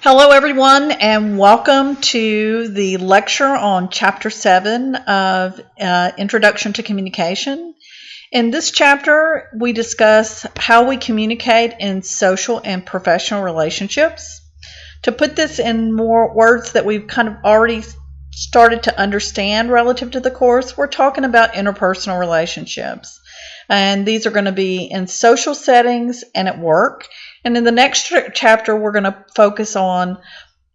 Hello, everyone, and welcome to the lecture on Chapter 7 of Introduction to Communication. In this chapter, we discuss how we communicate in social and professional relationships. To put this in more words that we've kind of already started to understand relative to the course, we're talking about interpersonal relationships. And these are going to be in social settings and at work. And in the next chapter, we're going to focus on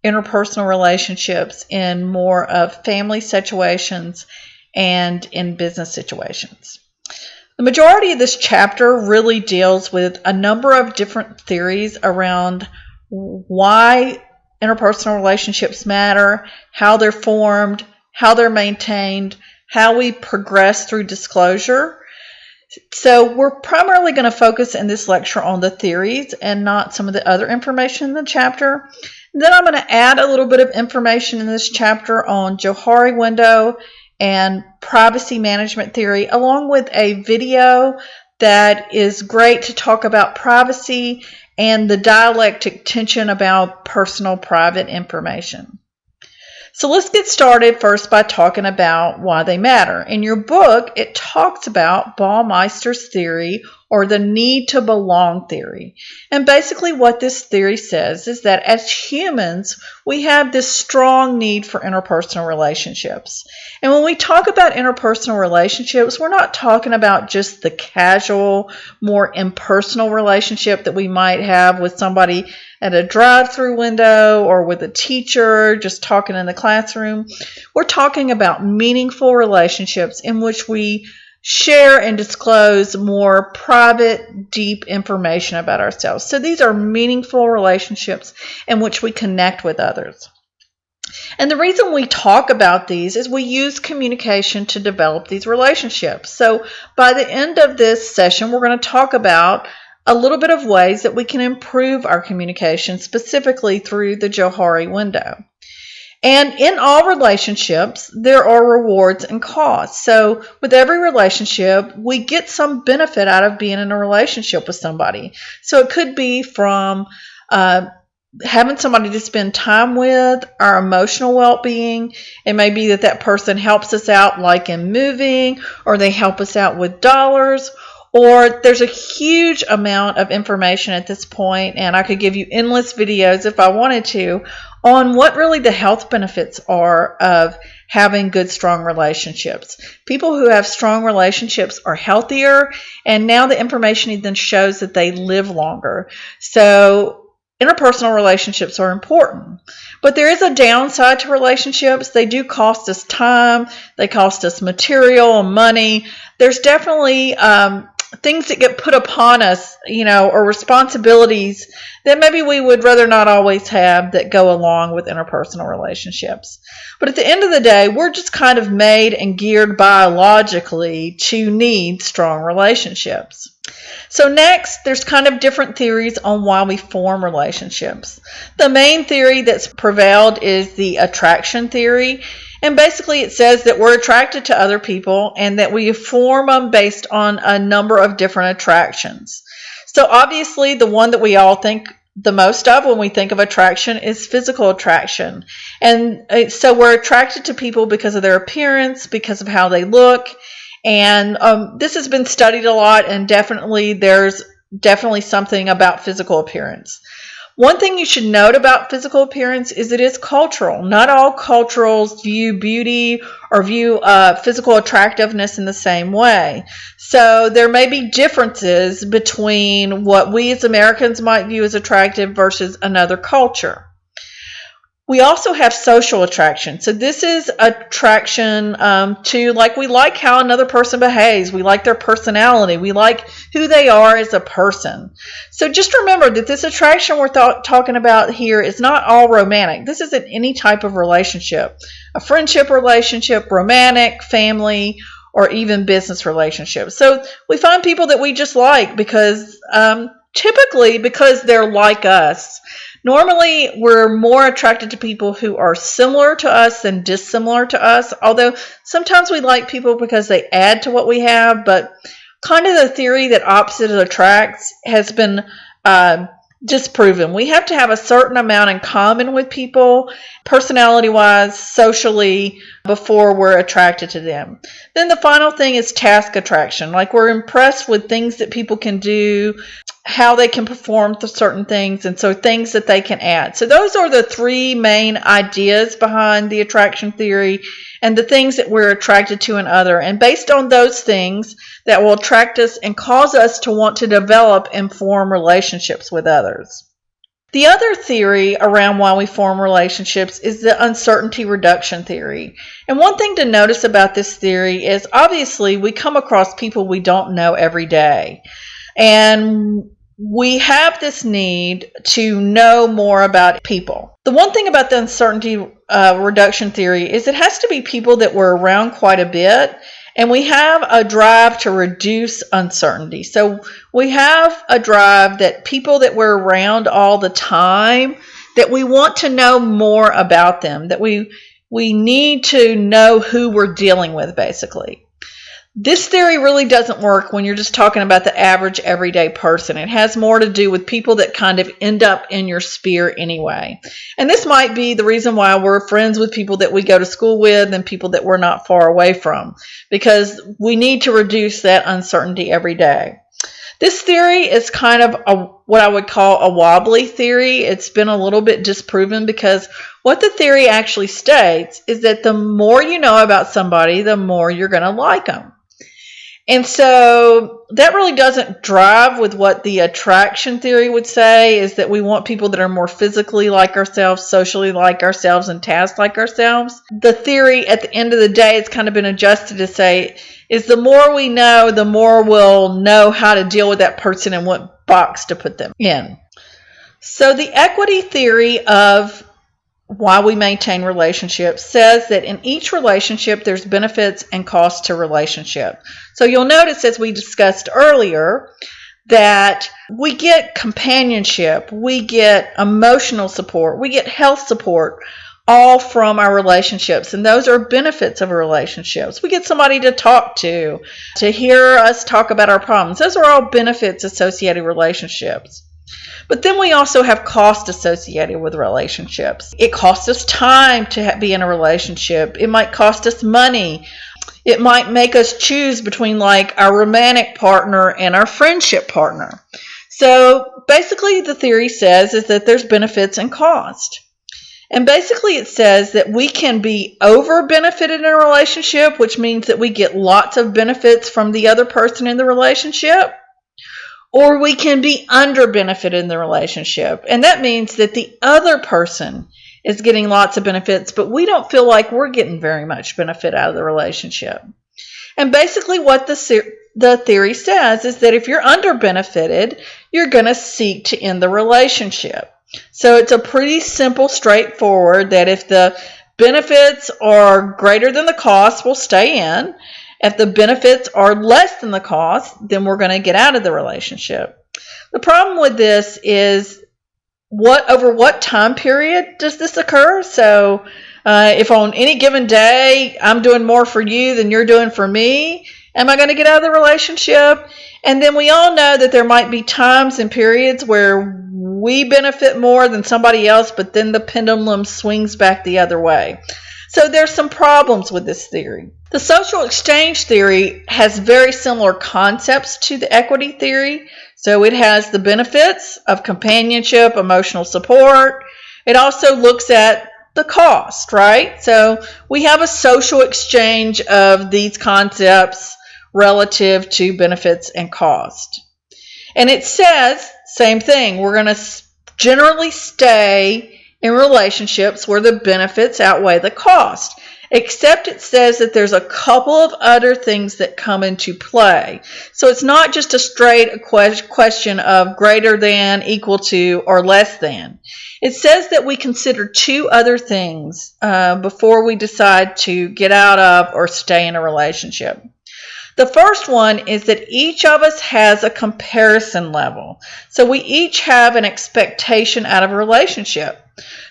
interpersonal relationships in more of family situations and in business situations. The majority of this chapter really deals with a number of different theories around why interpersonal relationships matter, how they're formed, how they're maintained, how we progress through disclosure. So we're primarily going to focus in this lecture on the theories and not some of the other information in the chapter. And then I'm going to add a little bit of information in this chapter on Johari Window and privacy management theory, along with a video that is great to talk about privacy and the dialectic tension about personal private information. So let's get started first by talking about why they matter. In your book, it talks about Baumeister's theory, or the need to belong theory. And basically what this theory says is that as humans, we have this strong need for interpersonal relationships. And when we talk about interpersonal relationships, we're not talking about just the casual, more impersonal relationship that we might have with somebody at a drive-through window or with a teacher just talking in the classroom. We're talking about meaningful relationships in which we share and disclose more private, deep information about ourselves. So these are meaningful relationships in which we connect with others. And the reason we talk about these is we use communication to develop these relationships. So by the end of this session, we're going to talk about a little bit of ways that we can improve our communication, specifically through the Johari window. And in all relationships, there are rewards and costs. So with every relationship, we get some benefit out of being in a relationship with somebody. So it could be from having somebody to spend time with, our emotional well-being. It may be that that person helps us out, like in moving, or they help us out with dollars, or there's a huge amount of information at this point, and I could give you endless videos if I wanted to, on what really the health benefits are of having good, strong relationships. People who have strong relationships are healthier, and now the information even shows that they live longer. So interpersonal relationships are important. But there is a downside to relationships. They do cost us time. They cost us material and money. There's definitely things that get put upon us, or responsibilities that maybe we would rather not always have that go along with interpersonal relationships. But at the end of the day, we're just kind of made and geared biologically to need strong relationships. So next, there's kind of different theories on why we form relationships. The main theory that's prevailed is the attraction theory. And basically it says that we're attracted to other people and that we form them based on a number of different attractions. So obviously the one that we all think the most of when we think of attraction is physical attraction. And so we're attracted to people because of their appearance, because of how they look. And this has been studied a lot, and there's definitely something about physical appearance. One thing you should note about physical appearance is it is cultural. Not all cultures view beauty or view physical attractiveness in the same way. So there may be differences between what we as Americans might view as attractive versus another culture. We also have social attraction. So this is attraction to, like, we like how another person behaves. We like their personality. We like who they are as a person. So just remember that this attraction we're talking about here is not all romantic. This isn't any type of relationship. A friendship relationship, romantic, family, or even business relationships. So we find people that we just like because typically because they're like us. Normally, we're more attracted to people who are similar to us than dissimilar to us, although sometimes we like people because they add to what we have, but kind of the theory that opposite attracts has been disproven. We have to have a certain amount in common with people, personality-wise, socially, before we're attracted to them. Then the final thing is task attraction. Like, we're impressed with things that people can do, how they can perform certain things, and so things that they can add. So those are the three main ideas behind the attraction theory and the things that we're attracted to in other. And based on those things that will attract us and cause us to want to develop and form relationships with others. The other theory around why we form relationships is the uncertainty reduction theory. And one thing to notice about this theory is obviously we come across people we don't know every day. And we have this need to know more about people. The one thing about the uncertainty reduction theory is it has to be people that we're around quite a bit, and we have a drive to reduce uncertainty. So we have a drive that people that we're around all the time, that we want to know more about them, that we need to know who we're dealing with, basically. This theory really doesn't work when you're just talking about the average everyday person. It has more to do with people that kind of end up in your sphere anyway. And this might be the reason why we're friends with people that we go to school with and people that we're not far away from, because we need to reduce that uncertainty every day. This theory is kind of what I would call a wobbly theory. It's been a little bit disproven because what the theory actually states is that the more you know about somebody, the more you're going to like them. And so that really doesn't drive with what the attraction theory would say, is that we want people that are more physically like ourselves, socially like ourselves, and task like ourselves. The theory at the end of the day, it's kind of been adjusted to say is the more we know, the more we'll know how to deal with that person and what box to put them in. So the equity theory of why we maintain relationships says that in each relationship there's benefits and costs to relationship. So you'll notice, as we discussed earlier, that we get companionship, we get emotional support, we get health support, all from our relationships, and those are benefits of our relationships. We get somebody to talk to hear us talk about our problems. Those are all benefits associated with relationships. But then we also have cost associated with relationships. It costs us time to be in a relationship. It might cost us money. It might make us choose between like our romantic partner and our friendship partner. So basically the theory says is that there's benefits and cost. And basically it says that we can be over benefited in a relationship, which means that we get lots of benefits from the other person in the relationship. Or we can be under benefited in the relationship. And that means that the other person is getting lots of benefits, but we don't feel like we're getting very much benefit out of the relationship. And basically what the theory says is that if you're under benefited, you're going to seek to end the relationship. So it's a pretty simple, straightforward, that if the benefits are greater than the cost, we'll stay in. If the benefits are less than the cost, then we're going to get out of the relationship. The problem with this is over what time period does this occur? So if on any given day I'm doing more for you than you're doing for me, am I going to get out of the relationship? And then we all know that there might be times and periods where we benefit more than somebody else, but then the pendulum swings back the other way. So there's some problems with this theory. The social exchange theory has very similar concepts to the equity theory. So it has the benefits of companionship, emotional support. It also looks at the cost, right? So we have a social exchange of these concepts relative to benefits and cost. And it says, same thing, we're going to generally stay in relationships where the benefits outweigh the cost, except it says that there's a couple of other things that come into play. So it's not just a straight question of greater than, equal to, or less than. It says that we consider two other things before we decide to get out of or stay in a relationship. The first one is that each of us has a comparison level. So we each have an expectation out of a relationship.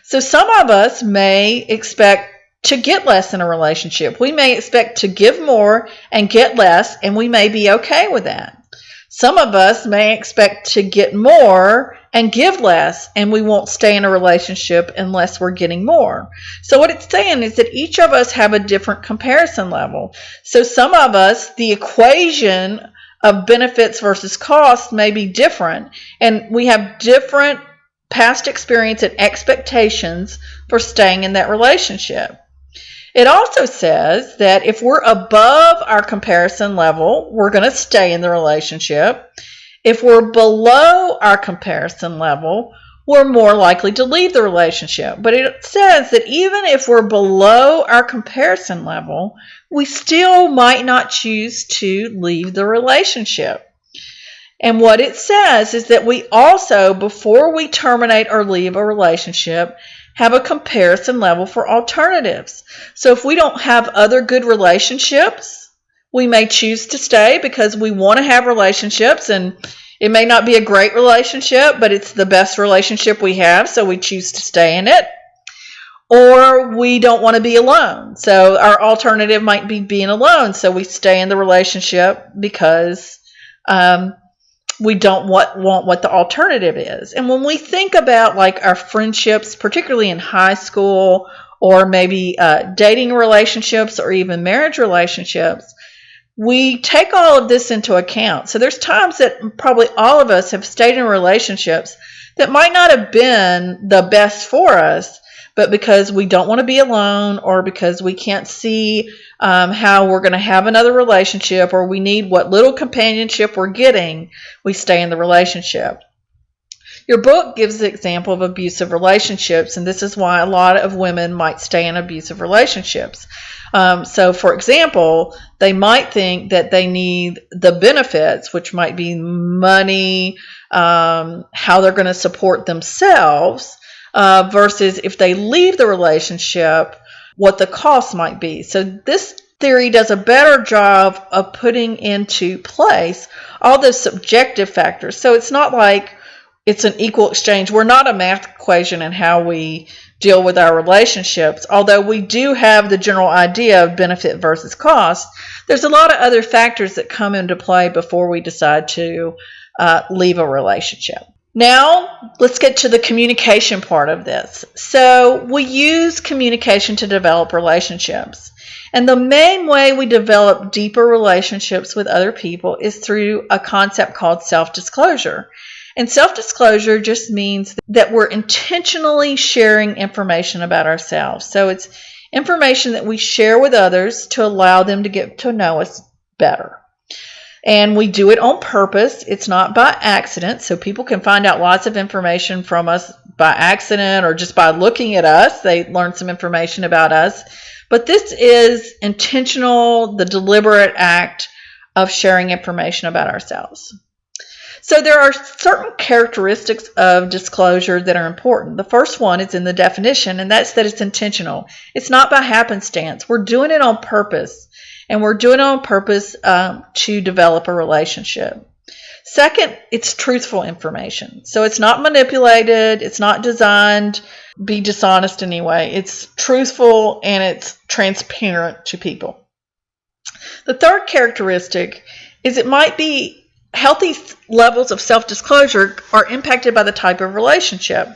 So some of us may expect to get less in a relationship. We may expect to give more and get less, and we may be okay with that. Some of us may expect to get more and give less, and we won't stay in a relationship unless we're getting more. So what it's saying is that each of us have a different comparison level. So some of us, the equation of benefits versus cost may be different, and we have different past experience and expectations for staying in that relationship. It also says that if we're above our comparison level, we're going to stay in the relationship. If we're below our comparison level, we're more likely to leave the relationship. But it says that even if we're below our comparison level, we still might not choose to leave the relationship. And what it says is that we also, before we terminate or leave a relationship, have a comparison level for alternatives. So if we don't have other good relationships, we may choose to stay because we want to have relationships, and it may not be a great relationship, but it's the best relationship we have, so we choose to stay in it. Or we don't want to be alone. So our alternative might be being alone, so we stay in the relationship because we don't want what the alternative is. And when we think about like our friendships, particularly in high school, or maybe dating relationships or even marriage relationships, we take all of this into account. So there's times that probably all of us have stayed in relationships that might not have been the best for us, but because we don't want to be alone, or because we can't see how we're going to have another relationship, or we need what little companionship we're getting, we stay in the relationship. Your book gives the example of abusive relationships, and this is why a lot of women might stay in abusive relationships. So, for example, they might think that they need the benefits, which might be money, how they're going to support themselves, versus if they leave the relationship, what the cost might be. So this theory does a better job of putting into place all the subjective factors. So it's not like it's an equal exchange. We're not a math equation in how we deal with our relationships. Although we do have the general idea of benefit versus cost, there's a lot of other factors that come into play before we decide to leave a relationship. Now, let's get to the communication part of this. So we use communication to develop relationships. And the main way we develop deeper relationships with other people is through a concept called self-disclosure. And self-disclosure just means that we're intentionally sharing information about ourselves. So it's information that we share with others to allow them to get to know us better. And we do it on purpose. It's not by accident. So people can find out lots of information from us by accident, or just by looking at us. They learn some information about us. But this is intentional, the deliberate act of sharing information about ourselves. So there are certain characteristics of disclosure that are important. The first one is in the definition, and that's that it's intentional. It's not by happenstance. We're doing it on purpose, and we're doing it on purpose to develop a relationship. Second, it's truthful information. So it's not manipulated. It's not designed to be dishonest in any way. It's truthful and it's transparent to people. The third characteristic is it might be healthy levels of self-disclosure are impacted by the type of relationship.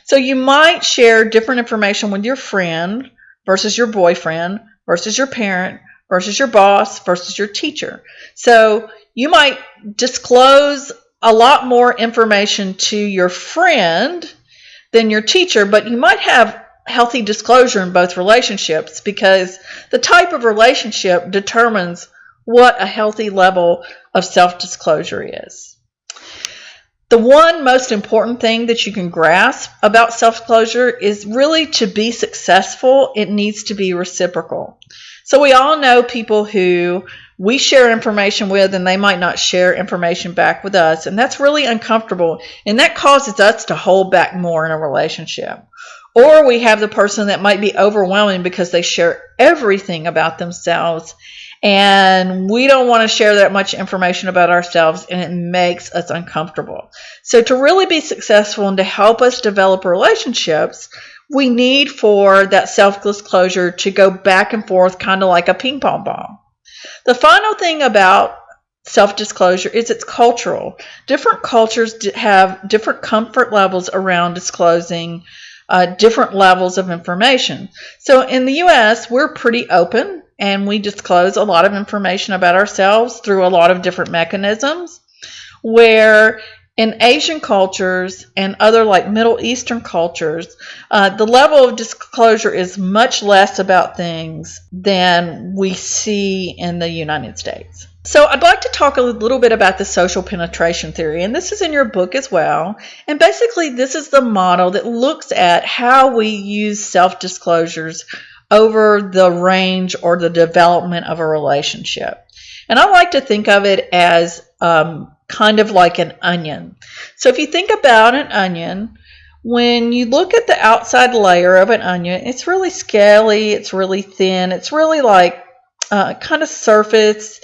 So you might share different information with your friend versus your boyfriend versus your parent versus your boss versus your teacher. So you might disclose a lot more information to your friend than your teacher, but you might have healthy disclosure in both relationships, because the type of relationship determines what a healthy level of self-disclosure is. The one most important thing that you can grasp about self-disclosure is really, to be successful, it needs to be reciprocal. So we all know people who we share information with and they might not share information back with us, and that's really uncomfortable, and that causes us to hold back more in a relationship. Or we have the person that might be overwhelming because they share everything about themselves, and we don't want to share that much information about ourselves, and it makes us uncomfortable. So to really be successful and to help us develop relationships, we need for that self-disclosure to go back and forth, kind of like a ping pong ball. The final thing about self-disclosure is it's cultural. Different cultures have different comfort levels around disclosing different levels of information. So in the U.S., we're pretty open and we disclose a lot of information about ourselves through a lot of different mechanisms, where in Asian cultures and other like Middle Eastern cultures, the level of disclosure is much less about things than we see in the United States. So I'd like to talk a little bit about the social penetration theory, and this is in your book as well. And basically, this is the model that looks at how we use self-disclosures over the range or the development of a relationship. And I like to think of it as kind of like an onion. So if you think about an onion, when you look at the outside layer of an onion, it's really scaly, it's really thin, it's really like kind of surface.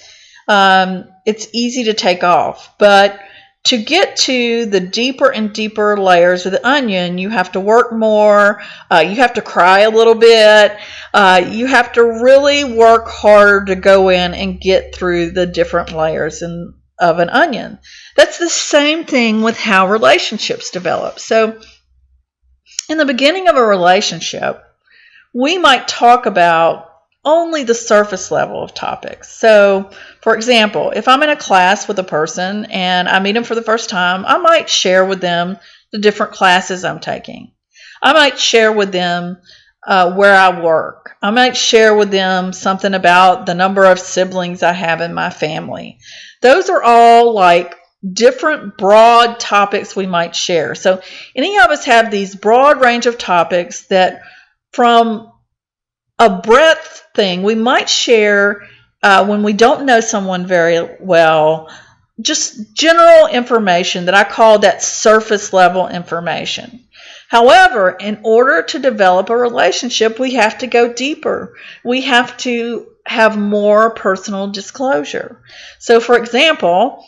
It's easy to take off, but to get to the deeper and deeper layers of the onion, you have to work more, you have to cry a little bit, you have to really work hard to go in and get through the different layers of an onion. That's the same thing with how relationships develop. So in the beginning of a relationship, we might talk about only the surface level of topics. So, for example, if I'm in a class with a person and I meet them for the first time, I might share with them the different classes I'm taking. I might share with them where I work. I might share with them something about the number of siblings I have in my family. Those are all like different broad topics we might share. So any of us have these broad range of topics that from a breadth thing we might share when we don't know someone very well, just general information that I call that surface level information. However, in order to develop a relationship, we have to go deeper. We have to have more personal disclosure. So for example,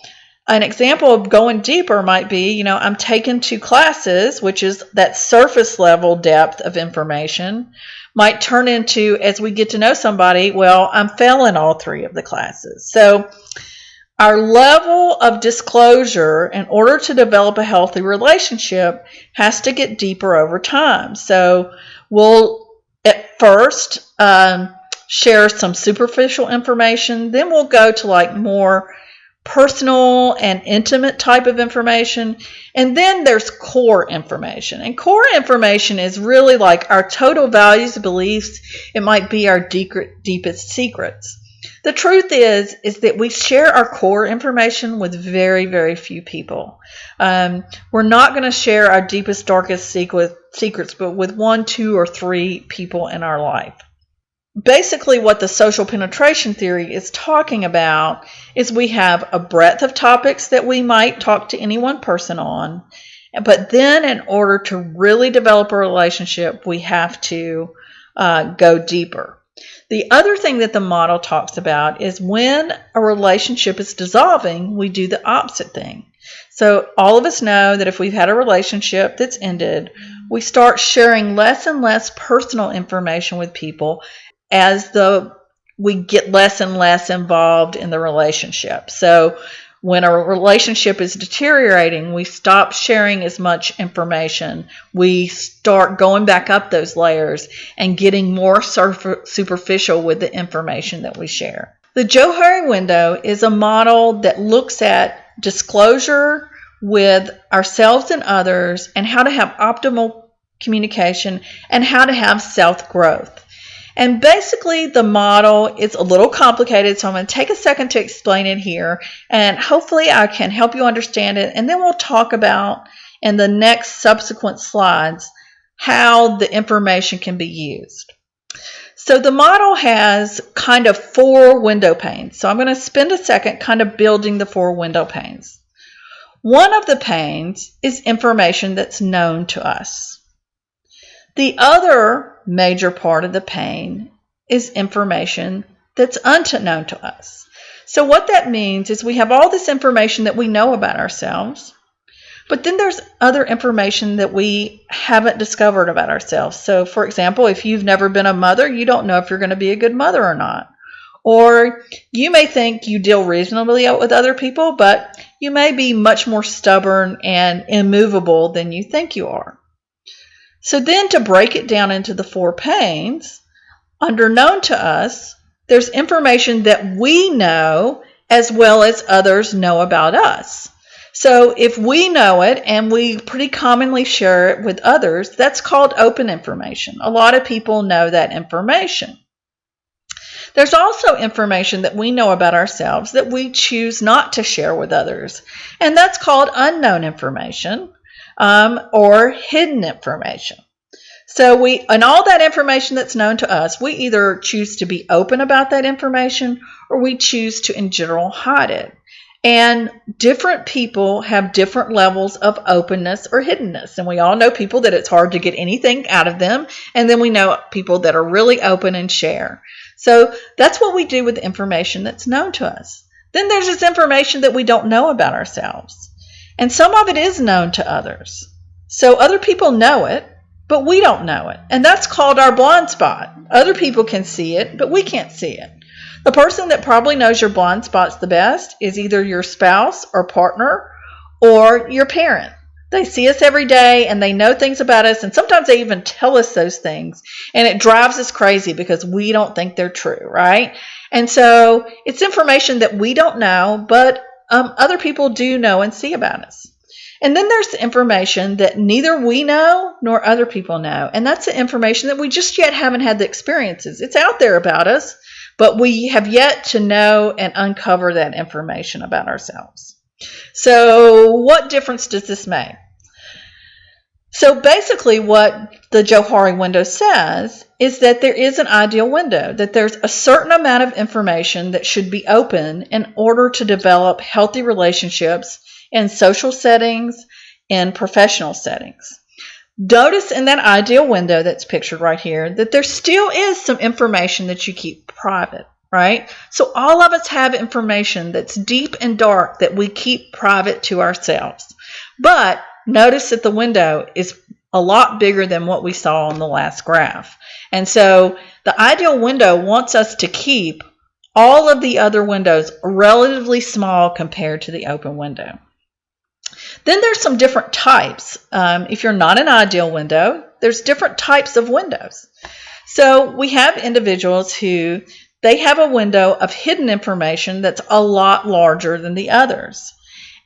an example of going deeper might be, I'm taking 2 classes, which is that surface level depth of information, might turn into, as we get to know somebody, well, I'm failing all 3 of the classes. So our level of disclosure in order to develop a healthy relationship has to get deeper over time. So we'll at first share some superficial information, then we'll go to like more personal and intimate type of information, and then there's core information. And core information is really like our total values, beliefs. It might be our deepest secrets. The truth is that we share our core information with very, very few people. We're not going to share our deepest, darkest secrets, but with 1, 2, or 3 people in our life. Basically, what the social penetration theory is talking about is we have a breadth of topics that we might talk to any one person on, but then in order to really develop a relationship, we have to go deeper. The other thing that the model talks about is when a relationship is dissolving, we do the opposite thing. So all of us know that if we've had a relationship that's ended, we start sharing less and less personal information with people as we get less and less involved in the relationship. So when a relationship is deteriorating, we stop sharing as much information. We start going back up those layers and getting more superficial with the information that we share. The Johari Window is a model that looks at disclosure with ourselves and others and how to have optimal communication and how to have self-growth. And basically, the model is a little complicated, so I'm going to take a second to explain it here, and hopefully I can help you understand it, and then we'll talk about in the next subsequent slides how the information can be used. So the model has kind of 4 window panes, so I'm going to spend a second kind of building the 4 window panes. One of the panes is information that's known to us. The other major part of the pane is information that's unknown to us. So what that means is we have all this information that we know about ourselves, but then there's other information that we haven't discovered about ourselves. So for example, if you've never been a mother, you don't know if you're going to be a good mother or not. Or you may think you deal reasonably with other people, but you may be much more stubborn and immovable than you think you are. So then to break it down into the 4 pains, under known to us, there's information that we know as well as others know about us. So if we know it and we pretty commonly share it with others, that's called open information. A lot of people know that information. There's also information that we know about ourselves that we choose not to share with others, and that's called unknown information or hidden information. So and all that information that's known to us, we either choose to be open about that information or we choose to, in general, hide it. And different people have different levels of openness or hiddenness. And we all know people that it's hard to get anything out of them. And then we know people that are really open and share. So that's what we do with the information that's known to us. Then there's this information that we don't know about ourselves. And some of it is known to others. So other people know it, but we don't know it. And that's called our blind spot. Other people can see it, but we can't see it. The person that probably knows your blind spots the best is either your spouse or partner or your parent. They see us every day and they know things about us, and sometimes they even tell us those things. And it drives us crazy because we don't think they're true, right? And so it's information that we don't know, but other people do know and see about us. And then there's the information that neither we know nor other people know. And that's the information that we just yet haven't had the experiences. It's out there about us, but we have yet to know and uncover that information about ourselves. So what difference does this make? So basically what the Johari window says is that there is an ideal window, that there's a certain amount of information that should be open in order to develop healthy relationships in social settings and professional settings. Notice in that ideal window that's pictured right here that there still is some information that you keep private, right? So all of us have information that's deep and dark that we keep private to ourselves. But notice that the window is a lot bigger than what we saw on the last graph. And so the ideal window wants us to keep all of the other windows relatively small compared to the open window. Then there's some different types. If you're not an ideal window, there's different types of windows. So we have individuals who they have a window of hidden information that's a lot larger than the others.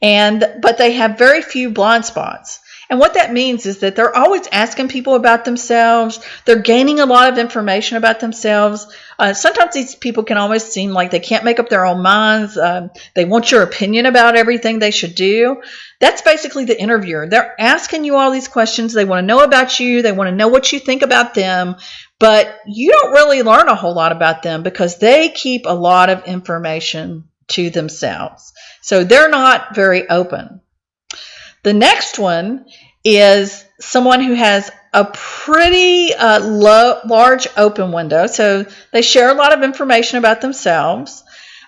But they have very few blind spots. And what that means is that they're always asking people about themselves. They're gaining a lot of information about themselves. Sometimes these people can almost seem like they can't make up their own minds. They want your opinion about everything they should do. That's basically the interviewer. They're asking you all these questions. They want to know about you. They want to know what you think about them. But you don't really learn a whole lot about them because they keep a lot of information to themselves. So they're not very open. The next one is someone who has a pretty large open window. So they share a lot of information about themselves,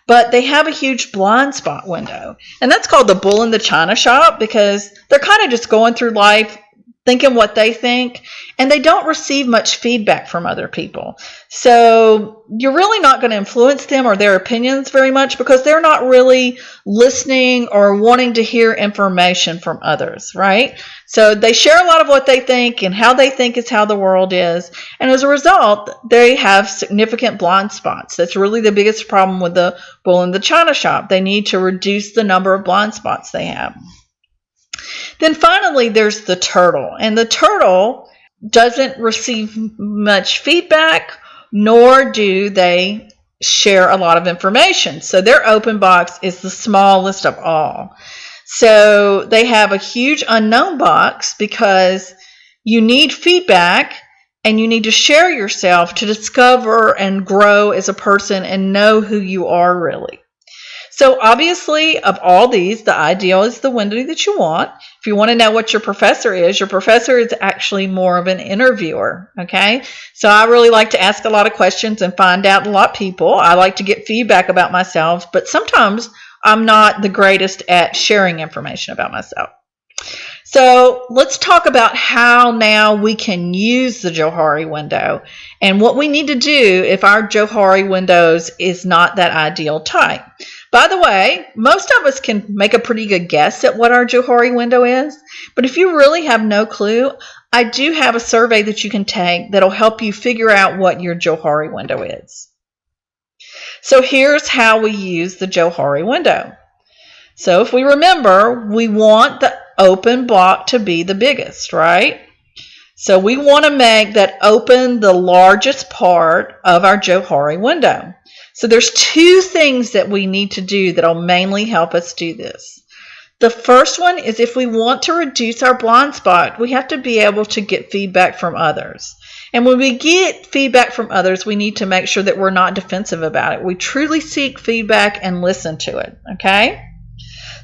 but they have a huge blind spot window. And that's called the bull in the china shop because they're kind of just going through life thinking what they think, and they don't receive much feedback from other people. So you're really not going to influence them or their opinions very much because they're not really listening or wanting to hear information from others, right? So they share a lot of what they think, and how they think is how the world is. And as a result, they have significant blind spots. That's really the biggest problem with the bull in the china shop. They need to reduce the number of blind spots they have. Then finally, there's the turtle. And the turtle doesn't receive much feedback, nor do they share a lot of information. So their open box is the smallest of all. So they have a huge unknown box because you need feedback and you need to share yourself to discover and grow as a person and know who you are really. So obviously, of all these, the ideal is the window that you want. If you want to know what your professor is actually more of an interviewer, okay? So I really like to ask a lot of questions and find out a lot of people. I like to get feedback about myself, but sometimes I'm not the greatest at sharing information about myself. So let's talk about how now we can use the Johari window and what we need to do if our Johari windows is not that ideal type. By the way, most of us can make a pretty good guess at what our Johari window is, but if you really have no clue, I do have a survey that you can take that'll help you figure out what your Johari window is. So here's how we use the Johari window. So if we remember, we want the open block to be the biggest, right? So we want to make that open the largest part of our Johari window. So there's two things that we need to do that will mainly help us do this. The first one is if we want to reduce our blind spot, we have to be able to get feedback from others. And when we get feedback from others, we need to make sure that we're not defensive about it. We truly seek feedback and listen to it, okay?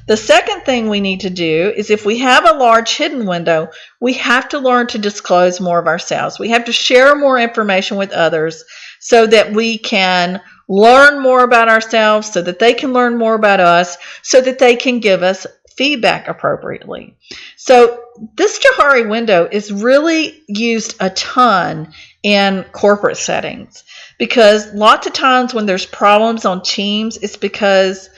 The second thing we need to do is if we have a large hidden window, we have to learn to disclose more of ourselves. We have to share more information with others so that we can learn more about ourselves, so that they can learn more about us, so that they can give us feedback appropriately. So this Johari window is really used a ton in corporate settings because lots of times when there's problems on teams, it's because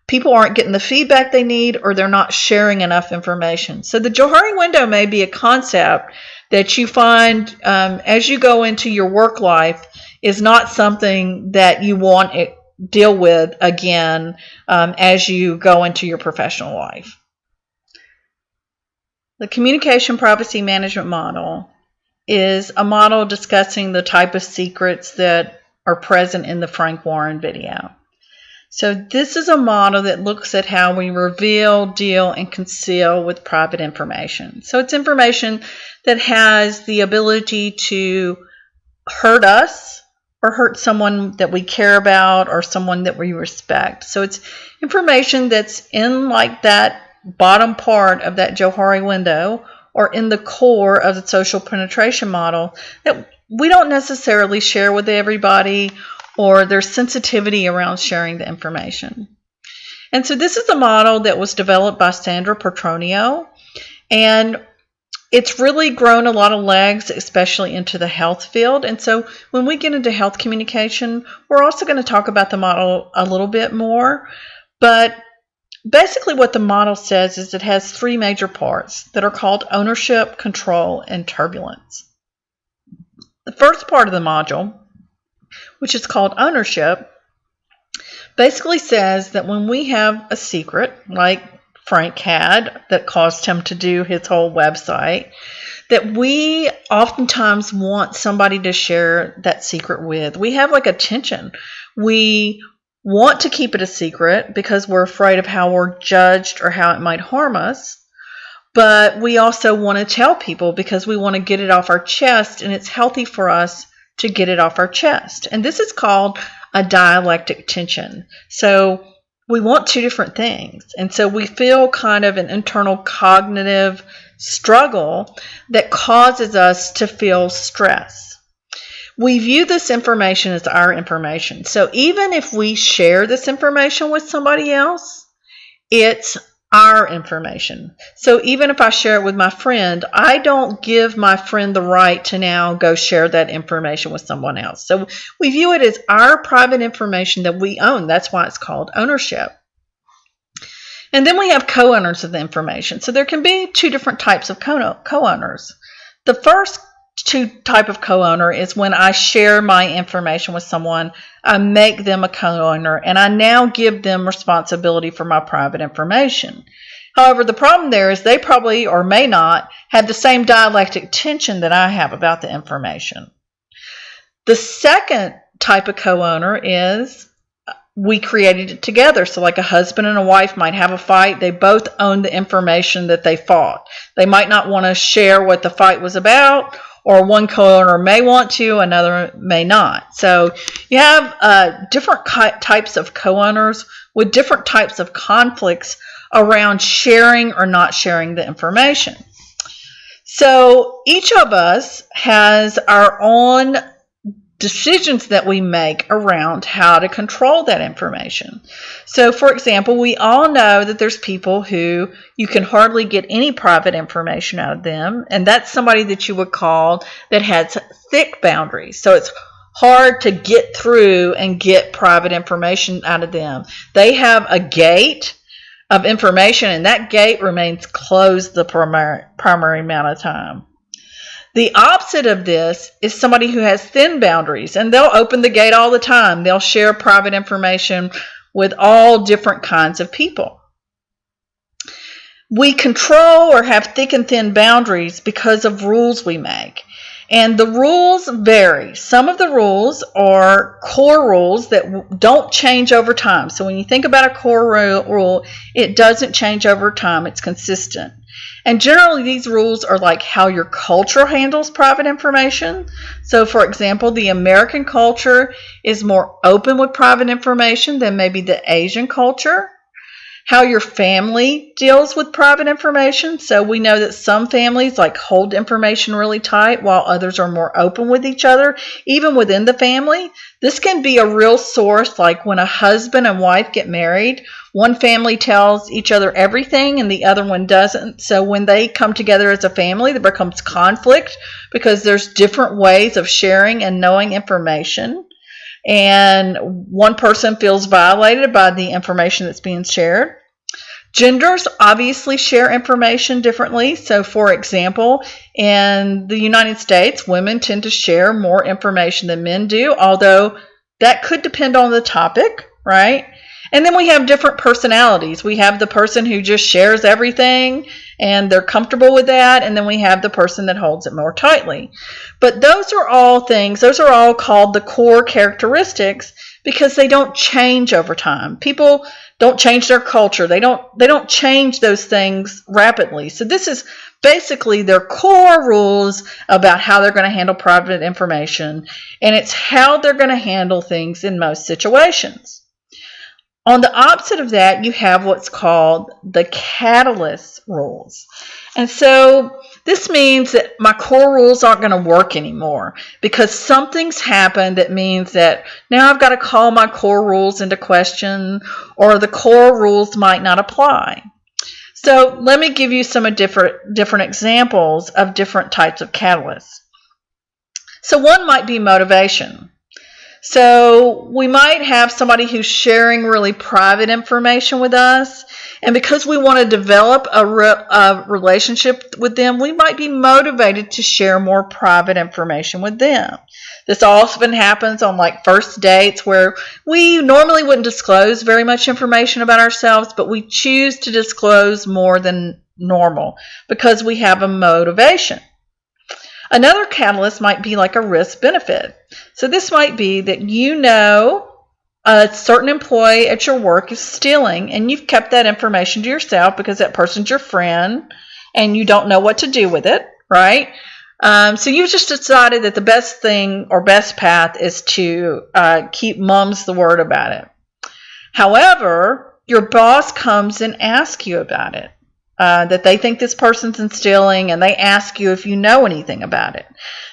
people aren't getting the feedback they need or they're not sharing enough information. So the Johari window may be a concept that you find as you go into your work life is not something that you want to deal with again as you go into your professional life. The communication privacy management model is a model discussing the type of secrets that are present in the Frank Warren video. So this is a model that looks at how we reveal, deal, and conceal with private information. So it's information that has the ability to hurt us or hurt someone that we care about or someone that we respect. So it's information that's in like that bottom part of that Johari window or in the core of the social penetration model that we don't necessarily share with everybody, or there's sensitivity around sharing the information. And so this is a model that was developed by Sandra Petronio, and it's really grown a lot of legs, especially into the health field. And so when we get into health communication, we're also going to talk about the model a little bit more. But basically what the model says is it has three major parts that are called ownership, control, and turbulence. The first part of the module, which is called ownership, basically says that when we have a secret, like Frank had, that caused him to do his whole website, that we oftentimes want somebody to share that secret with. We have like a tension. We want to keep it a secret because we're afraid of how we're judged or how it might harm us. But we also want to tell people because we want to get it off our chest, and it's healthy for us to get it off our chest. And this is called a dialectic tension. So we want two different things. And so we feel kind of an internal cognitive struggle that causes us to feel stress. We view this information as our information. So even if we share this information with somebody else, it's our information. So even if I share it with my friend, I don't give my friend the right to now go share that information with someone else. So we view it as our private information that we own. That's why it's called ownership. And then we have co-owners of the information. So there can be two different types of co-owners. The first type of co-owner is when I share my information with someone, I make them a co-owner, and I now give them responsibility for my private information. However, the problem there is they probably or may not have the same dialectic tension that I have about the information. The second type of co-owner is we created it together. So like a husband and a wife might have a fight. They both own the information that they fought. They might not want to share what the fight was about, or one co-owner may want to, another may not. So you have different types of co-owners with different types of conflicts around sharing or not sharing the information. So each of us has our own decisions that we make around how to control that information. So, for example, we all know that there's people who you can hardly get any private information out of them, and that's somebody that you would call that has thick boundaries. So it's hard to get through and get private information out of them. They have a gate of information, and that gate remains closed the primary amount of time. The opposite of this is somebody who has thin boundaries, and they'll open the gate all the time. They'll share private information with all different kinds of people. We control or have thick and thin boundaries because of rules we make. And the rules vary. Some of the rules are core rules that don't change over time. So when you think about a core rule, it doesn't change over time. It's consistent. And generally, these rules are like how your culture handles private information. So, for example, the American culture is more open with private information than maybe the Asian culture. How your family deals with private information. So we know that some families like hold information really tight while others are more open with each other, even within the family. This can be a real source, like when a husband and wife get married, one family tells each other everything and the other one doesn't. So when they come together as a family, there becomes conflict because there's different ways of sharing and knowing information. And one person feels violated by the information that's being shared. Genders obviously share information differently. So, for example, in the United States, women tend to share more information than men do, although that could depend on the topic, right? And then we have different personalities. We have the person who just shares everything and they're comfortable with that, and then we have the person that holds it more tightly. But those are all called the core characteristics because they don't change over time. People don't change their culture. They don't change those things rapidly. So this is basically their core rules about how they're going to handle private information, and it's how they're going to handle things in most situations. On the opposite of that, you have what's called the catalyst rules. And so this means that my core rules aren't going to work anymore because something's happened that means that now I've got to call my core rules into question, or the core rules might not apply. So let me give you some different examples of different types of catalysts. So one might be motivation. So we might have somebody who's sharing really private information with us, and because we want to develop a relationship with them, we might be motivated to share more private information with them. This often happens on like first dates where we normally wouldn't disclose very much information about ourselves, but we choose to disclose more than normal because we have a motivation. Another catalyst might be like a risk-benefit. So this might be that you know a certain employee at your work is stealing, and you've kept that information to yourself because that person's your friend and you don't know what to do with it, right? So you've just decided that the best thing or best path is to keep mum's the word about it. However, your boss comes and asks you about it. That they think this person's stealing, and they ask you if you know anything about it.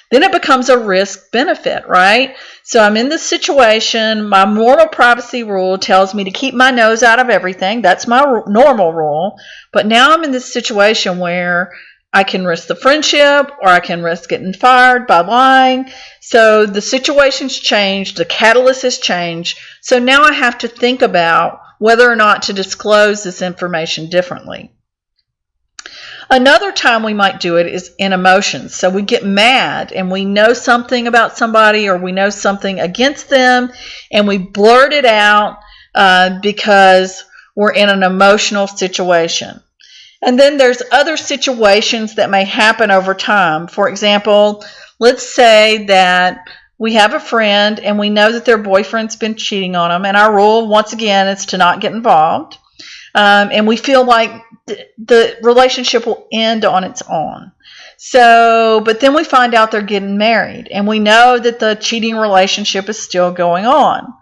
Then it becomes a risk-benefit, right? So I'm in this situation. My normal privacy rule tells me to keep my nose out of everything. That's my normal rule. But now I'm in this situation where I can risk the friendship, or I can risk getting fired by lying. So the situation's changed. The catalyst has changed. So now I have to think about whether or not to disclose this information differently. Another time we might do it is in emotions. So we get mad and we know something about somebody, or we know something against them, and we blurt it out because we're in an emotional situation. And then there's other situations that may happen over time. For example, let's say that we have a friend and we know that their boyfriend's been cheating on them, and our rule, once again, is to not get involved. And we feel like the relationship will end on its own. So, but then we find out they're getting married, and we know that the cheating relationship is still going on.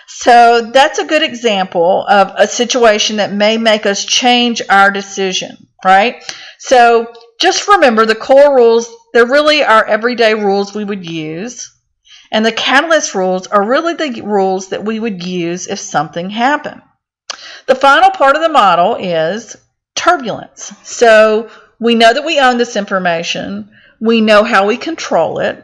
So that's a good example of a situation that may make us change our decision, right? So just remember the core rules, they're really our everyday rules we would use. And the catalyst rules are really the rules that we would use if something happened. The final part of the model is turbulence. So we know that we own this information. We know how we control it.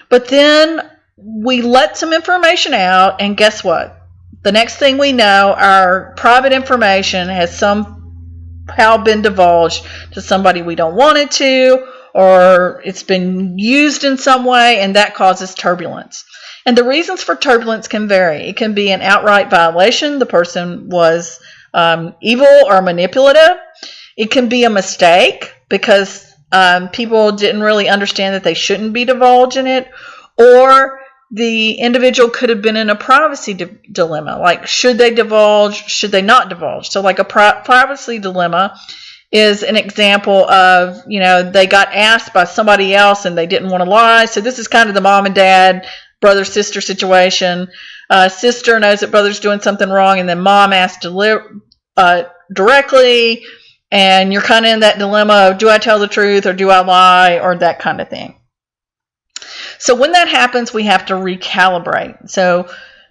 But then we let some information out, and guess what? The next thing we know, our private information has somehow been divulged to somebody we don't want it to, or it's been used in some way, and that causes turbulence. And the reasons for turbulence can vary. It can be an outright violation. The person was evil or manipulative. It can be a mistake because people didn't really understand that they shouldn't be divulging it, or the individual could have been in a privacy dilemma, like should they divulge, should they not divulge. So like a privacy dilemma is an example of, they got asked by somebody else and they didn't want to lie. So this is kind of the mom and dad, brother-sister situation. Sister knows that brother's doing something wrong, and then mom asked directly, and you're kind of in that dilemma of, do I tell the truth or do I lie, or that kind of thing. So when that happens, we have to recalibrate. So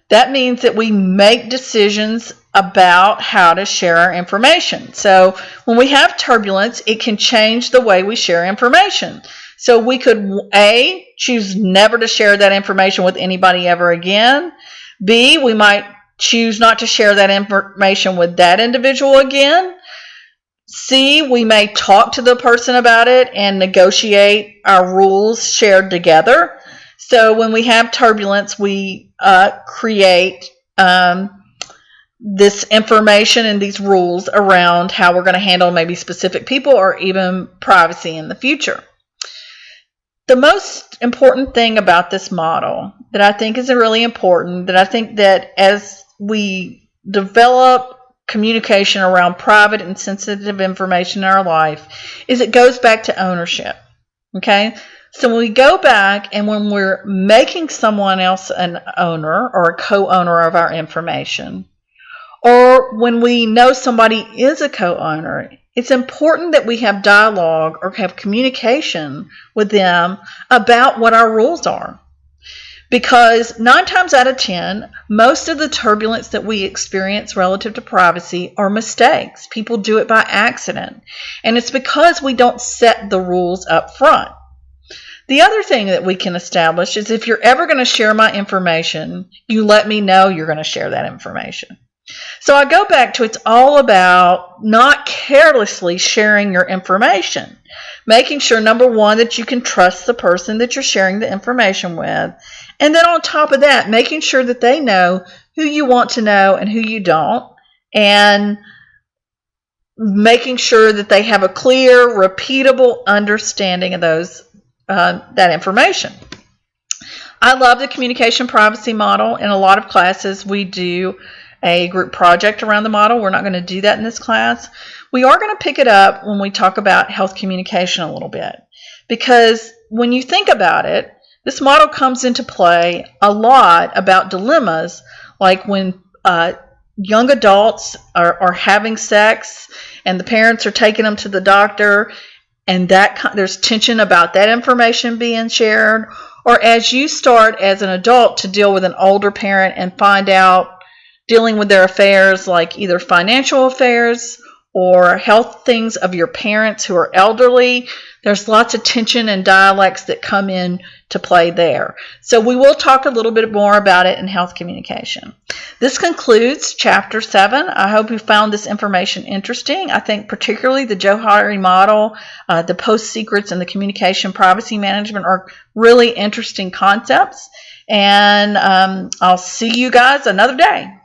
that means that we make decisions about how to share our information. So when we have turbulence, it can change the way we share information. So we could, A, choose never to share that information with anybody ever again. B, we might choose not to share that information with that individual again. C, we may talk to the person about it and negotiate our rules shared together. So when we have turbulence, we create this information and these rules around how we're going to handle maybe specific people or even privacy in the future. The most important thing about this model that I think is really important, that I think that as we develop communication around private and sensitive information in our life, is it goes back to ownership. Okay? So when we go back and when we're making someone else an owner or a co-owner of our information, or when we know somebody is a co-owner, it's important that we have dialogue or have communication with them about what our rules are. Because 9 times out of 10, most of the turbulence that we experience relative to privacy are mistakes. People do it by accident. And it's because we don't set the rules up front. The other thing that we can establish is if you're ever going to share my information, you let me know you're going to share that information. So I go back to, it's all about not carelessly sharing your information. Making sure, number one, that you can trust the person that you're sharing the information with. And then on top of that, making sure that they know who you want to know and who you don't. And making sure that they have a clear, repeatable understanding of that information. I love the communication privacy model. In a lot of classes, we do a group project around the model. We're not going to do that in this class. We are going to pick it up when we talk about health communication a little bit. Because when you think about it, this model comes into play a lot about dilemmas, like when young adults are having sex and the parents are taking them to the doctor, and there's tension about that information being shared, or as you start as an adult to deal with an older parent and find out dealing with their affairs, like either financial affairs or health things of your parents who are elderly. There's lots of tension and dialects that come in to play there. So we will talk a little bit more about it in health communication. This concludes Chapter 7. I hope you found this information interesting. I think particularly the Johari model, the post secrets, and the communication privacy management are really interesting concepts. And I'll see you guys another day.